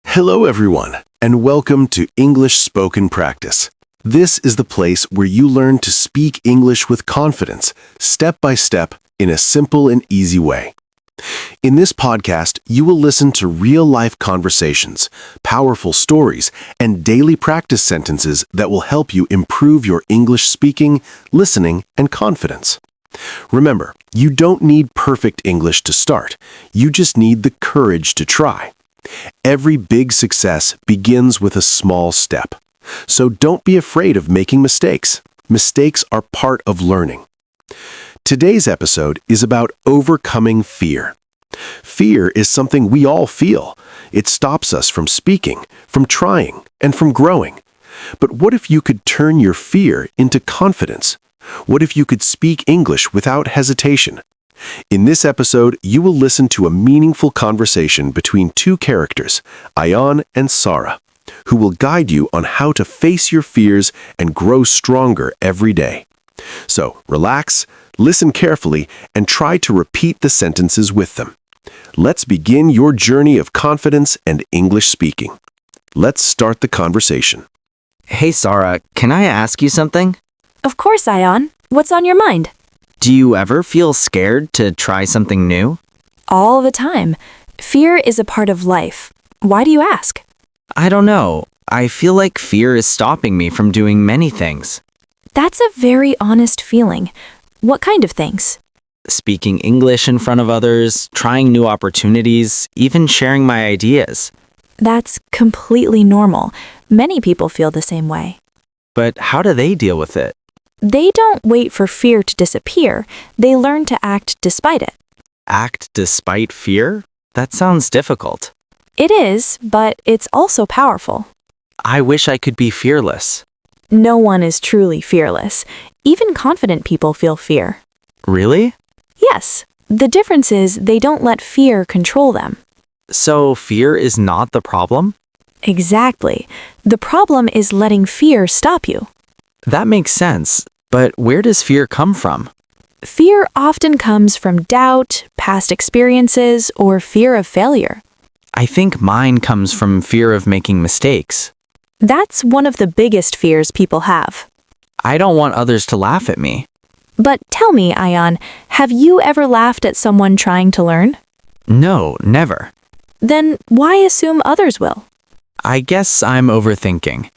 Hello, everyone, and welcome to English Spoken Practice. This is the place where you learn to speak English with confidence, step by step, in a simple and easy way. In this podcast, you will listen to real-life conversations, powerful stories, and daily practice sentences that will help you improve your English speaking, listening, and confidence. Remember, you don't need perfect English to start. You just need the courage to try. Every big success begins with a small step. So don't be afraid of making mistakes. Mistakes are part of learning. Today's episode is about overcoming fear. Fear is something we all feel. It stops us from speaking, from trying, and from growing. But what if you could turn your fear into confidence? What if you could speak English without hesitation? In this episode, you will listen to a meaningful conversation between two characters, Ayaan and Sara, who will guide you on how to face your fears and grow stronger every day. So, relax, listen carefully, and try to repeat the sentences with them. Let's begin your journey of confidence and English speaking. Let's start the conversation. Hey Sarah, can I ask you something? Of course, Ayaan. What's on your mind? Do you ever feel scared to try something new? All the time. Fear is a part of life. Why do you ask? I don't know. I feel like fear is stopping me from doing many things. That's a very honest feeling. What kind of things? Speaking English in front of others, trying new opportunities, even sharing my ideas. That's completely normal. Many people feel the same way. But how do they deal with it? They don't wait for fear to disappear. They learn to act despite it. Act despite fear? That sounds difficult. It is, but it's also powerful. I wish I could be fearless. No one is truly fearless. Even confident people feel fear. Really? Yes. The difference is they don't let fear control them. So fear is not the problem? Exactly. The problem is letting fear stop you. That makes sense. But where does fear come from? Fear often comes from doubt, past experiences, or fear of failure. I think mine comes from fear of making mistakes. That's one of the biggest fears people have. I don't want others to laugh at me. But tell me, Ayaan, have you ever laughed at someone trying to learn? No, never. Then why assume others will? I guess I'm overthinking.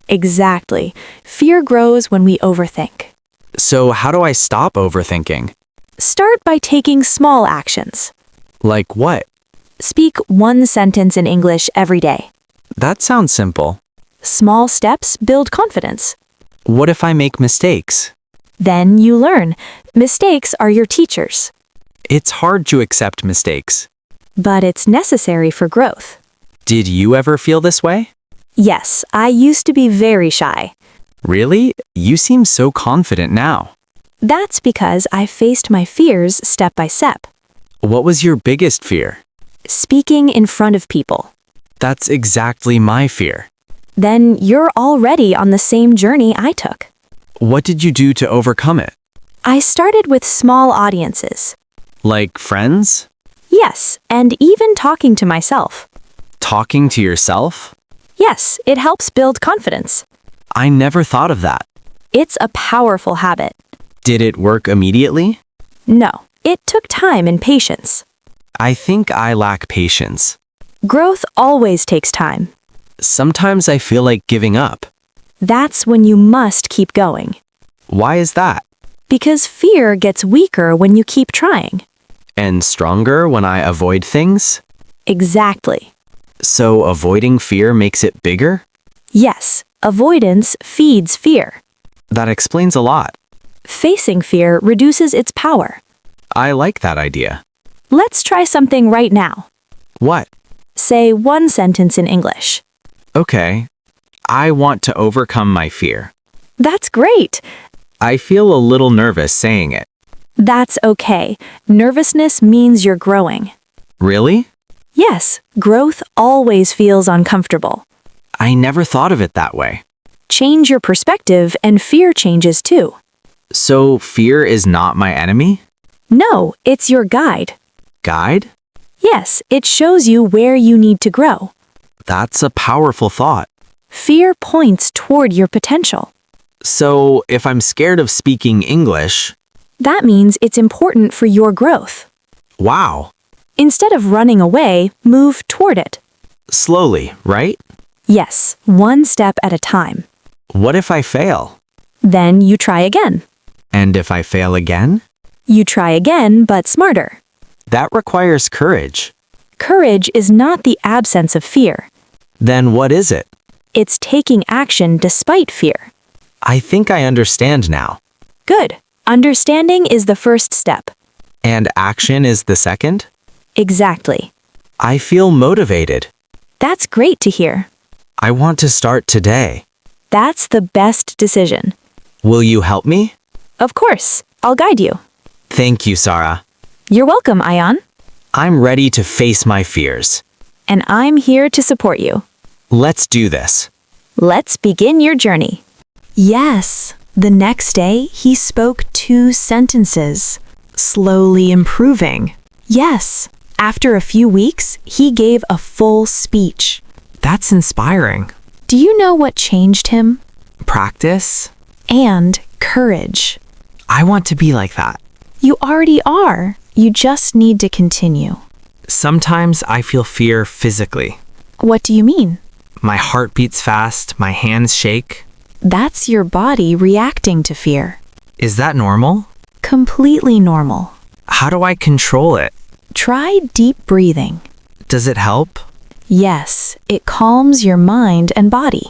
Exactly. Fear grows when we overthink. So how do I stop overthinking? Start by taking small actions. Like what? Speak one sentence in English every day. That sounds simple. Small steps build confidence. What if I make mistakes? Then you learn. Mistakes are your teachers. It's hard to accept mistakes. But it's necessary for growth. Did you ever feel this way? Yes, I used to be very shy. Really? You seem so confident now. That's because I faced my fears step by step. What was your biggest fear? Speaking in front of people. That's exactly my fear. Then you're already on the same journey I took. What did you do to overcome it? I started with small audiences. Like friends? Yes, and even talking to myself. Talking to yourself? Yes, it helps build confidence. I never thought of that. It's a powerful habit. Did it work immediately? No, it took time and patience. I think I lack patience. Growth always takes time. Sometimes I feel like giving up. That's when you must keep going. Why is that? Because fear gets weaker when you keep trying. And stronger when I avoid things? Exactly. So avoiding fear makes it bigger? Yes, avoidance feeds fear. That explains a lot. Facing fear reduces its power. I like that idea. Let's try something right now. What? Say one sentence in English. Okay. I want to overcome my fear. That's great. I feel a little nervous saying it. That's okay. Nervousness means you're growing. Really? Yes, growth always feels uncomfortable. I never thought of it that way. Change your perspective and fear changes too. So fear is not my enemy? No, it's your guide. Guide? Yes, it shows you where you need to grow. That's a powerful thought. Fear points toward your potential. So, if I'm scared of speaking English, That means it's important for your growth. wow, Instead of running away, move toward it. slowly, right? Yes, one step at a time. What if I fail? Then you try again. And if I fail again? You try again, but smarter. That requires courage. Courage is not the absence of fear. Then what is it? It's taking action despite fear. I think I understand now. Good. Understanding is the first step. And action is the second? Exactly. I feel motivated. That's great to hear. I want to start today. That's the best decision. Will you help me? Of course, I'll guide you. Thank you, Sara. You're welcome, Ayaan. I'm ready to face my fears. And I'm here to support you. Let's do this. Let's begin your journey. Yes. The next day, he spoke 2 sentences, slowly improving. Yes. After a few weeks, he gave a full speech. That's inspiring. Do you know what changed him? Practice? And courage. I want to be like that. You already are. You just need to continue. Sometimes I feel fear physically. What do you mean? My heart beats fast, my hands shake. That's your body reacting to fear. Is that normal? Completely normal. How do I control it? Try deep breathing. Does it help? Yes, it calms your mind and body.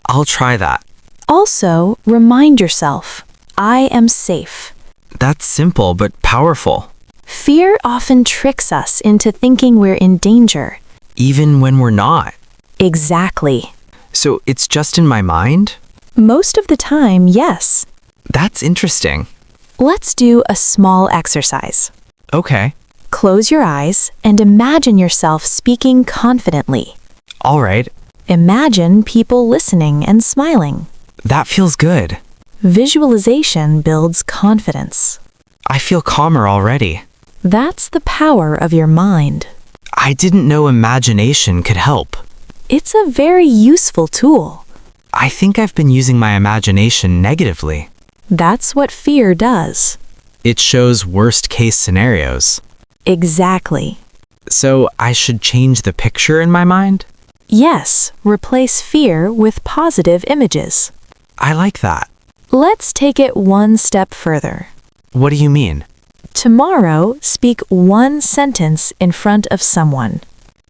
I'll try that. Also, remind yourself, I am safe. That's simple but powerful. Fear often tricks us into thinking we're in danger. Even when we're not. Exactly. So it's just in my mind? Most of the time, yes. That's interesting. Let's do a small exercise. Okay. Close your eyes and imagine yourself speaking confidently. All right. Imagine people listening and smiling. That feels good. Visualization builds confidence. I feel calmer already. That's the power of your mind. I didn't know imagination could help. It's a very useful tool. I think I've been using my imagination negatively. That's what fear does. It shows worst-case scenarios. Exactly. So I should change the picture in my mind? Yes, replace fear with positive images. I like that. Let's take it one step further. What do you mean? Tomorrow, speak 1 sentence in front of someone.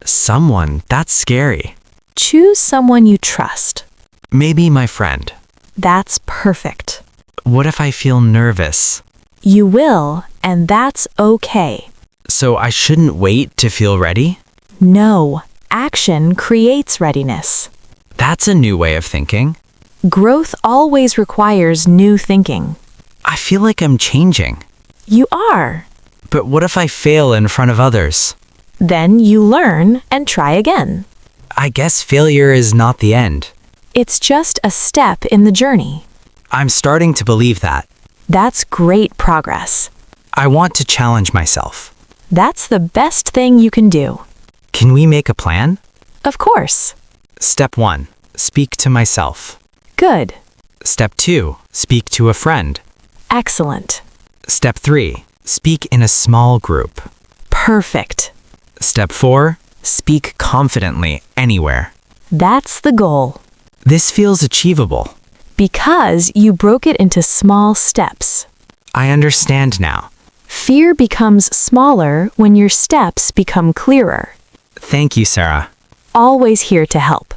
Someone? That's scary. Choose someone you trust. Maybe my friend. That's perfect. What if I feel nervous? You will, and that's okay. So I shouldn't wait to feel ready? No, action creates readiness. That's a new way of thinking. Growth always requires new thinking. I feel like I'm changing. You are. But what if I fail in front of others? Then you learn and try again. I guess failure is not the end. It's just a step in the journey. I'm starting to believe that. That's great progress. I want to challenge myself. That's the best thing you can do. Can we make a plan? Of course. Step 1. Speak to myself. Good. Step 2. Speak to a friend. Excellent. Step 3. Speak in a small group. Perfect. Step 4. Speak confidently anywhere. That's the goal. This feels achievable. Because you broke it into small steps. I understand now. Fear becomes smaller when your steps become clearer. Thank you, Sara. Always here to help.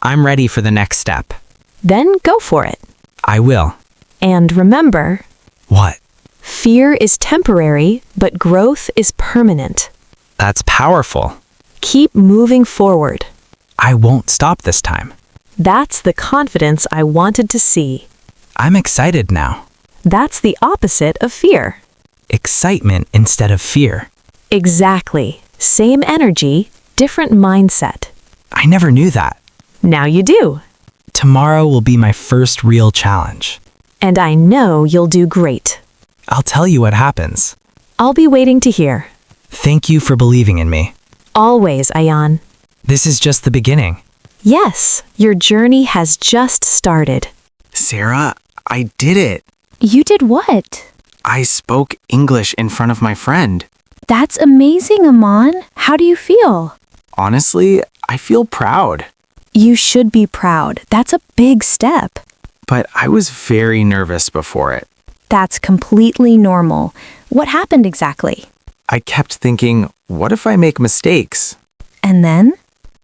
I'm ready for the next step. Then go for it. I will. And remember, What? fear is temporary, but growth is permanent. That's powerful. Keep moving forward. I won't stop this time. That's the confidence I wanted to see. I'm excited now. That's the opposite of fear. Excitement instead of fear. Exactly. Same energy, different mindset. I never knew that. Now you do. Tomorrow will be my first real challenge. And I know you'll do great. I'll tell you what happens. I'll be waiting to hear. Thank you for believing in me. Always, Ayaan. This is just the beginning. Yes, your journey has just started. Sarah, I did it. You did what? I spoke English in front of my friend. That's amazing, Aman. How do you feel? Honestly, I feel proud. You should be proud. That's a big step. But I was very nervous before it. That's completely normal. What happened exactly? I kept thinking, what if I make mistakes? And then?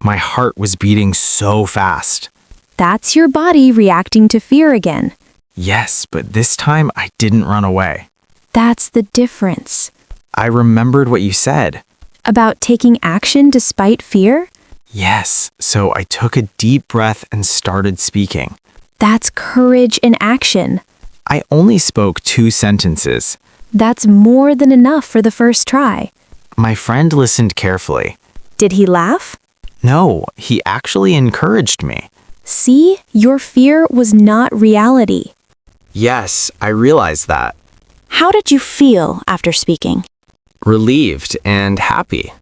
My heart was beating so fast. That's your body reacting to fear again. Yes, but this time I didn't run away. That's the difference. I remembered what you said. About taking action despite fear? Yes, so I took a deep breath and started speaking. That's courage in action. I only spoke 2 sentences. That's more than enough for the first try. My friend listened carefully. Did he laugh? No, he actually encouraged me. See, your fear was not reality. Yes, I realized that. How did you feel after speaking? Relieved and happy.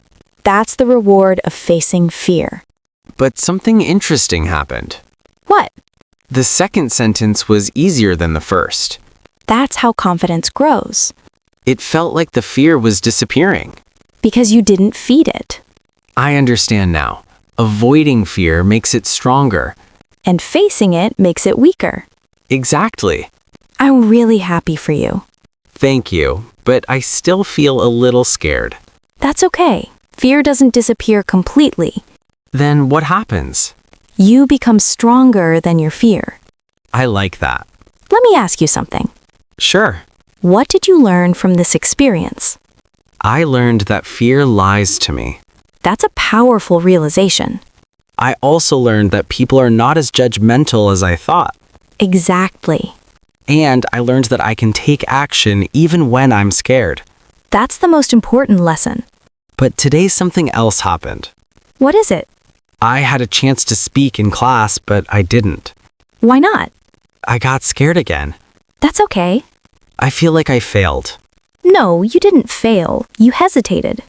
That's the reward of facing fear. But something interesting happened. What? The second sentence was easier than the first. That's how confidence grows. It felt like the fear was disappearing. Because you didn't feed it. I understand now. Avoiding fear makes it stronger. And facing it makes it weaker. Exactly. I'm really happy for you. Thank you, but I still feel a little scared. That's okay. Fear doesn't disappear completely. Then what happens? You become stronger than your fear. I like that. Let me ask you something. Sure. What did you learn from this experience? I learned that fear lies to me. That's a powerful realization. I also learned that people are not as judgmental as I thought. Exactly. And I learned that I can take action even when I'm scared. That's the most important lesson. But today something else happened. What is it? I had a chance to speak in class, but I didn't. Why not? I got scared again. That's okay. I feel like I failed. No, you didn't fail. You hesitated.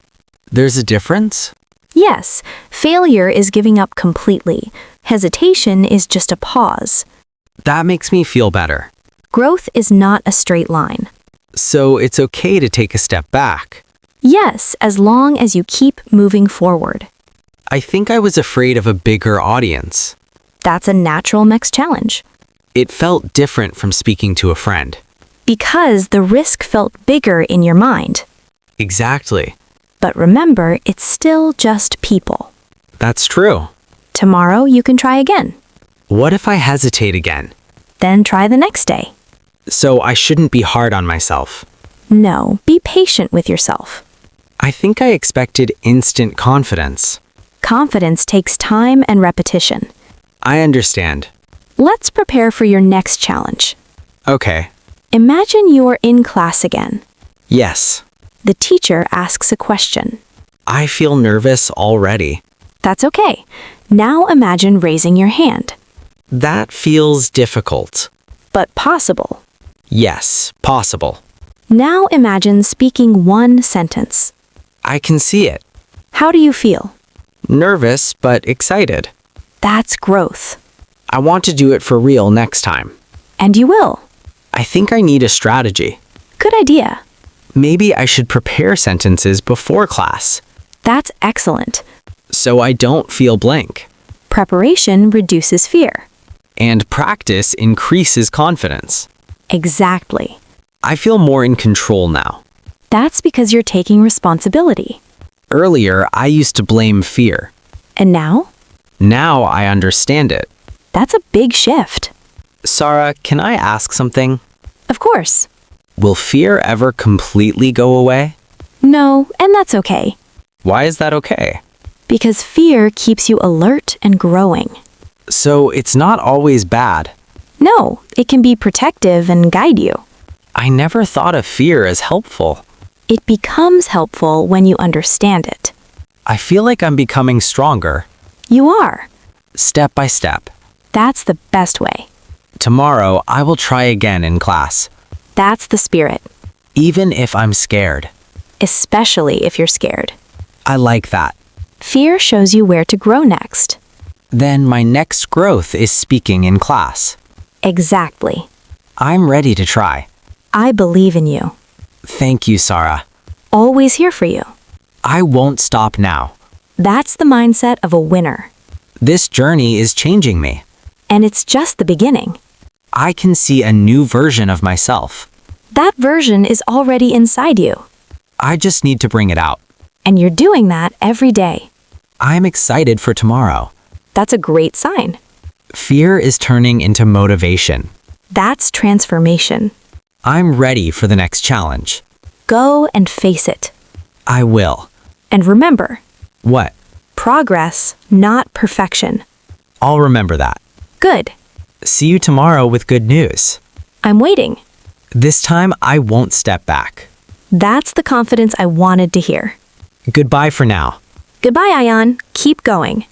There's a difference? Yes, failure is giving up completely. Hesitation is just a pause. That makes me feel better. Growth is not a straight line. So it's okay to take a step back. Yes, as long as you keep moving forward. I think I was afraid of a bigger audience. That's a natural next challenge. It felt different from speaking to a friend. Because the risk felt bigger in your mind. Exactly. But remember, it's still just people. That's true. Tomorrow you can try again. What if I hesitate again? Then try the next day. So I shouldn't be hard on myself. No, be patient with yourself. I think I expected instant confidence. Confidence takes time and repetition. I understand. Let's prepare for your next challenge. Okay. Imagine you're in class again. Yes. The teacher asks a question. I feel nervous already. That's okay. Now imagine raising your hand. That feels difficult. But possible. Yes, possible. Now imagine speaking one sentence. I can see it. How do you feel? Nervous, but excited. That's growth. I want to do it for real next time. And you will. I think I need a strategy. Good idea. Maybe I should prepare sentences before class, That's excellent. so I don't feel blank. Preparation reduces fear. And practice increases confidence. Exactly. I feel more in control now. That's because you're taking responsibility. Earlier, I used to blame fear. And now? Now I understand it. That's a big shift. Sara, can I ask something? Of course. Will fear ever completely go away? No, and that's okay. Why is that okay? Because fear keeps you alert and growing. So it's not always bad. No, it can be protective and guide you. I never thought of fear as helpful. It becomes helpful when you understand it. I feel like I'm becoming stronger, You are. step by step. That's the best way. Tomorrow, I will try again in class, That's the spirit. even if I'm scared. Especially if you're scared. I like that. Fear shows you where to grow next. Then my next growth is speaking in class. Exactly. I'm ready to try. I believe in you. Thank you, Sara. Always here for you. I won't stop now. That's the mindset of a winner. This journey is changing me. And it's just the beginning. I can see a new version of myself. That version is already inside you. I just need to bring it out. And you're doing that every day. I'm excited for tomorrow. That's a great sign. Fear is turning into motivation. That's transformation. I'm ready for the next challenge. Go and face it. I will. And remember, What? progress, not perfection. I'll remember that. Good. See you tomorrow with good news. I'm waiting. This time I won't step back. That's the confidence I wanted to hear. Goodbye for now. Goodbye, Ayaan. Keep going.